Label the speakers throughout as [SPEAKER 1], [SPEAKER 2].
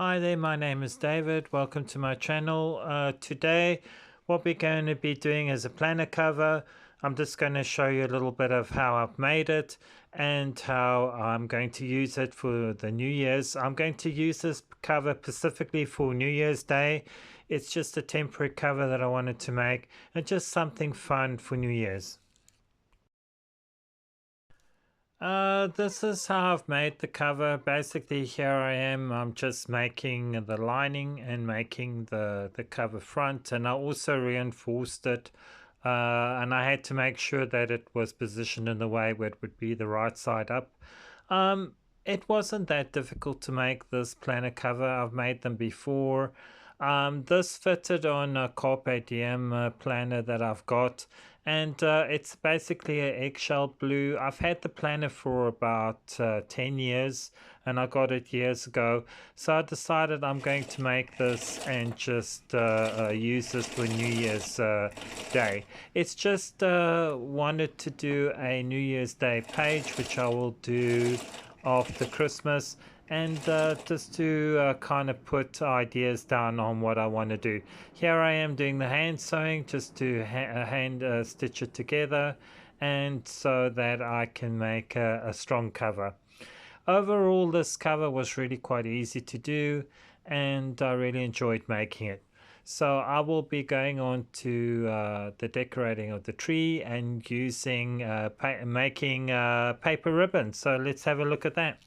[SPEAKER 1] Hi there, my name is David. Welcome to my channel. Today, what we're going to be doing is a planner cover. I'm just going to show you a little bit of how I've made it and how I'm going to use it for the New Year's. I'm going to use this cover specifically for New Year's Day. It's just a temporary cover that I wanted to make and just something fun for New Year's. This is how I've made the cover. Basically, here I am. I'm just making the lining and making the cover front, and I also reinforced it. And I had to make sure that it was positioned in the way where it would be the right side up. It wasn't that difficult to make this planner cover. I've made them before. This fitted on a Carpe Diem planner that I've got, and it's basically an eggshell blue. I've had the planner for about 10 years, and I got it years ago, so I decided I'm going to make this and just use this for New Year's Day. It's just wanted to do a New Year's Day page, which I will do after Christmas, and just to kind of put ideas down on what I want to do. Here I am doing the hand sewing just to hand stitch it together, and so that I can make a strong cover. Overall, this cover was really quite easy to do, and I really enjoyed making it. So I will be going on to the decorating of the tree and using making paper ribbon. So let's have a look at that.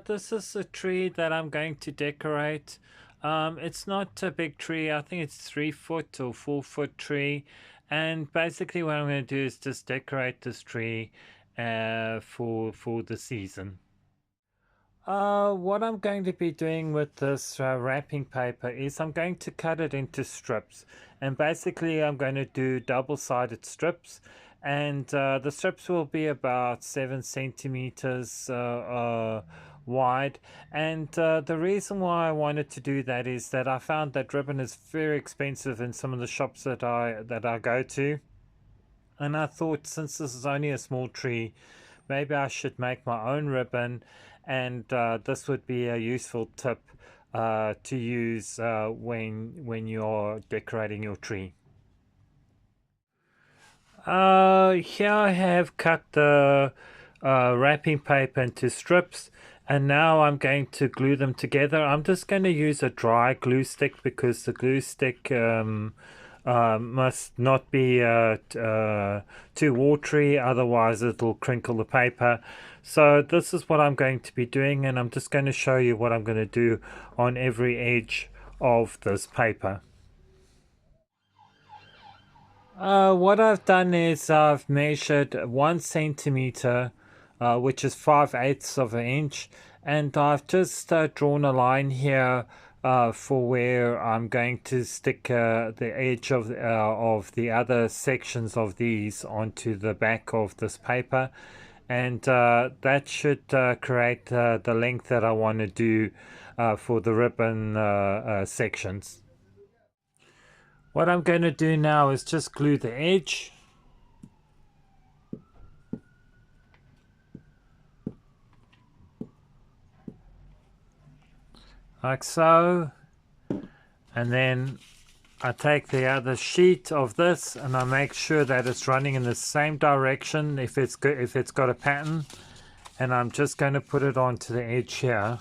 [SPEAKER 1] This is a tree that I'm going to decorate. It's not a big tree. I think it's 3 foot or 4 foot tree. And basically what I'm going to do is just decorate this tree for the season. What I'm going to be doing with this wrapping paper is I'm going to cut it into strips, and basically I'm going to do double-sided strips, and the strips will be about 7 centimeters wide. And the reason why I wanted to do that is that I found that ribbon is very expensive in some of the shops that I go to, and I thought, since this is only a small tree, maybe I should make my own ribbon, and this would be a useful tip to use when you're decorating your tree. Here I have cut the wrapping paper into strips, and now I'm going to glue them together. I'm just going to use a dry glue stick because the glue stick must not be too watery, otherwise it'll crinkle the paper. So this is what I'm going to be doing, and I'm just going to show you what I'm going to do on every edge of this paper. What I've done is I've measured 1 centimeter, which is 5/8 of an inch, and I've just drawn a line here for where I'm going to stick the edge of the other sections of these onto the back of this paper, and that should create the length that I want to do for the ribbon sections. What I'm going to do now is just glue the edge. Like so. And then I take the other sheet of this and I make sure that it's running in the same direction if it's got a pattern. And I'm just going to put it onto the edge here.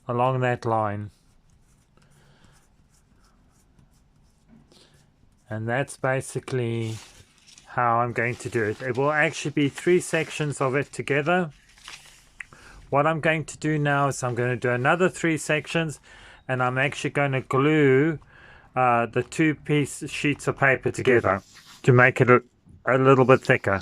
[SPEAKER 1] Along that line. And that's basically how I'm going to do it. It will actually be 3 sections of it together. What I'm going to do now is I'm going to do another 3 sections, and I'm actually going to glue the 2 sheets of paper together to make it a little bit thicker.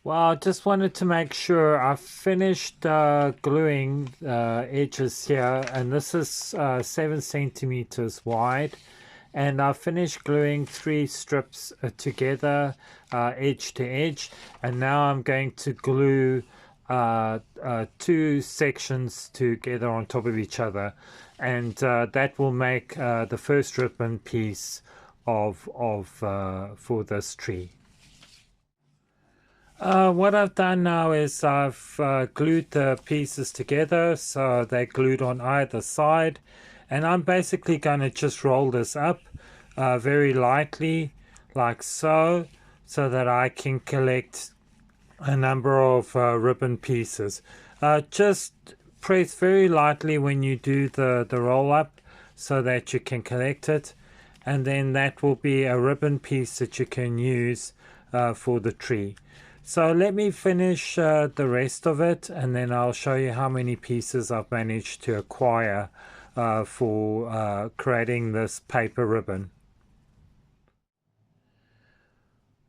[SPEAKER 1] Well, I just wanted to make sure I've finished gluing edges here, and this is 7 centimeters wide, and I've finished gluing 3 strips together edge to edge, and now I'm going to glue 2 sections together on top of each other. and that will make the first ribbon piece for this tree. What I've done now is I've glued the pieces together, so they're glued on either side, and I'm basically going to just roll this up very lightly like so that I can collect a number of ribbon pieces. Just press very lightly when you do the roll up so that you can collect it, and then that will be a ribbon piece that you can use for the tree. So let me finish the rest of it, and then I'll show you how many pieces I've managed to acquire for creating this paper ribbon.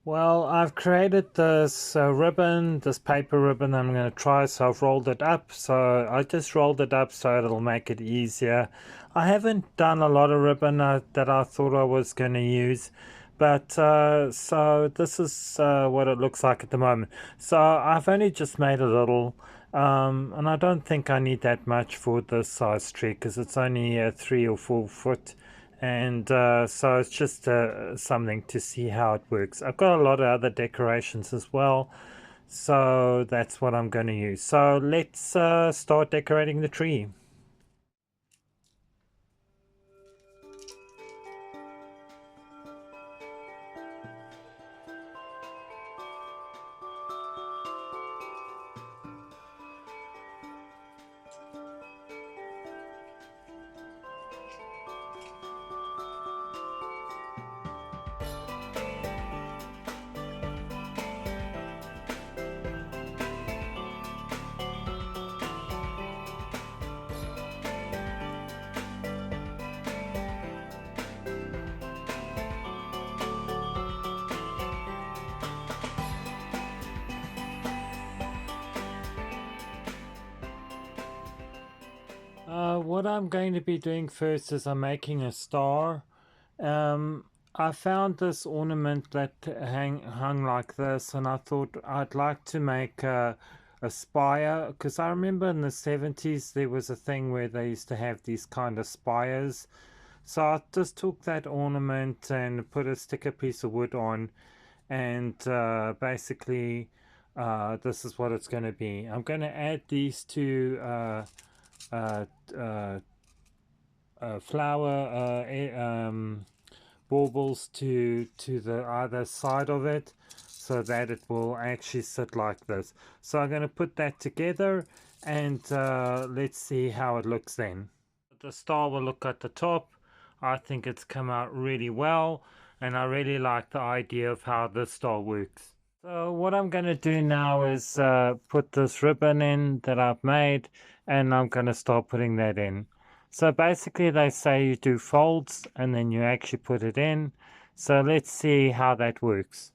[SPEAKER 1] Well, I've created this ribbon, this paper ribbon I'm going to try, so I've rolled it up. So I just rolled it up so it'll make it easier. I haven't done a lot of ribbon that I thought I was going to use, but so this is what it looks like at the moment. So I've only just made a little, and I don't think I need that much for this size tree because it's only 3 or 4 foot. And so it's just something to see how it works. I've got a lot of other decorations as well, so that's what I'm going to use. So let's start decorating the tree. What I'm going to be doing first is I'm making a star. I found this ornament that hung like this, and I thought I'd like to make a spire, because I remember in the 70s there was a thing where they used to have these kind of spires. So I just took that ornament and stick a piece of wood on, and basically this is what it's going to be. I'm going to add these two flower baubles to the other side of it, so that it will actually sit like this. So I'm going to put that together, and let's see how it looks then. The star will look at the top. I think it's come out really well, and I really like the idea of how this star works. So what I'm going to do now is put this ribbon in that I've made, and I'm going to start putting that in. So basically they say you do folds and then you actually put it in. So let's see how that works.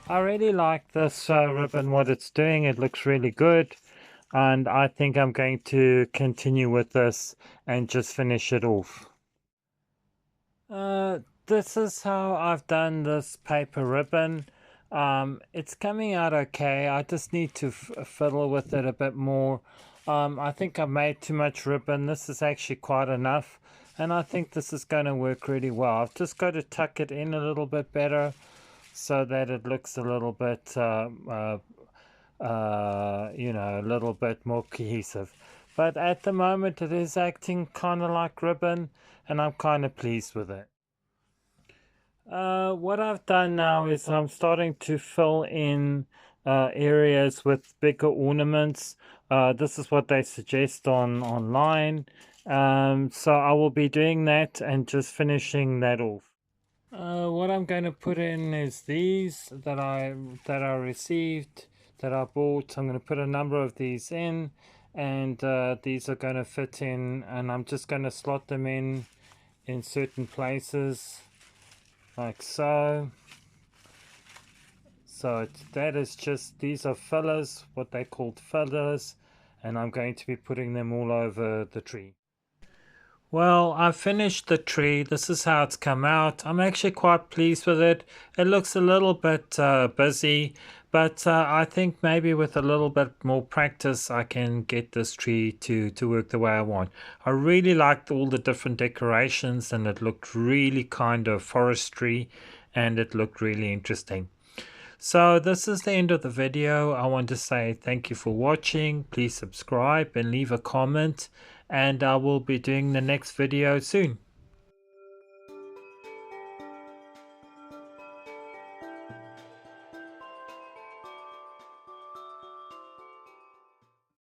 [SPEAKER 1] I really like this ribbon, what it's doing. It looks really good, and I think I'm going to continue with this and just finish it off. This is how I've done this paper ribbon. It's coming out okay. I just need to fiddle with it a bit more. I think I've made too much ribbon. This is actually quite enough, and I think this is going to work really well. I've just got to tuck it in a little bit better so that it looks a little bit you know, a little bit more cohesive. But at the moment it is acting kind of like ribbon, and I'm kind of pleased with it. What I've done now is I'm starting to fill in areas with bigger ornaments. This is what they suggest online. So I will be doing that and just finishing that off. What I'm going to put in is these that I received, that I bought. I'm going to put a number of these in, and these are going to fit in, and I'm just going to slot them in certain places like so. So that is just, these are fillers, what they called fillers, and I'm going to be putting them all over the tree. Well, I finished the tree. This is how it's come out. I'm actually quite pleased with it. It looks a little bit busy, but I think maybe with a little bit more practice, I can get this tree to work the way I want. I really liked all the different decorations, and it looked really kind of forestry, and it looked really interesting. So this is the end of the video. I want to say thank you for watching. Please subscribe and leave a comment, and I will be doing the next video soon.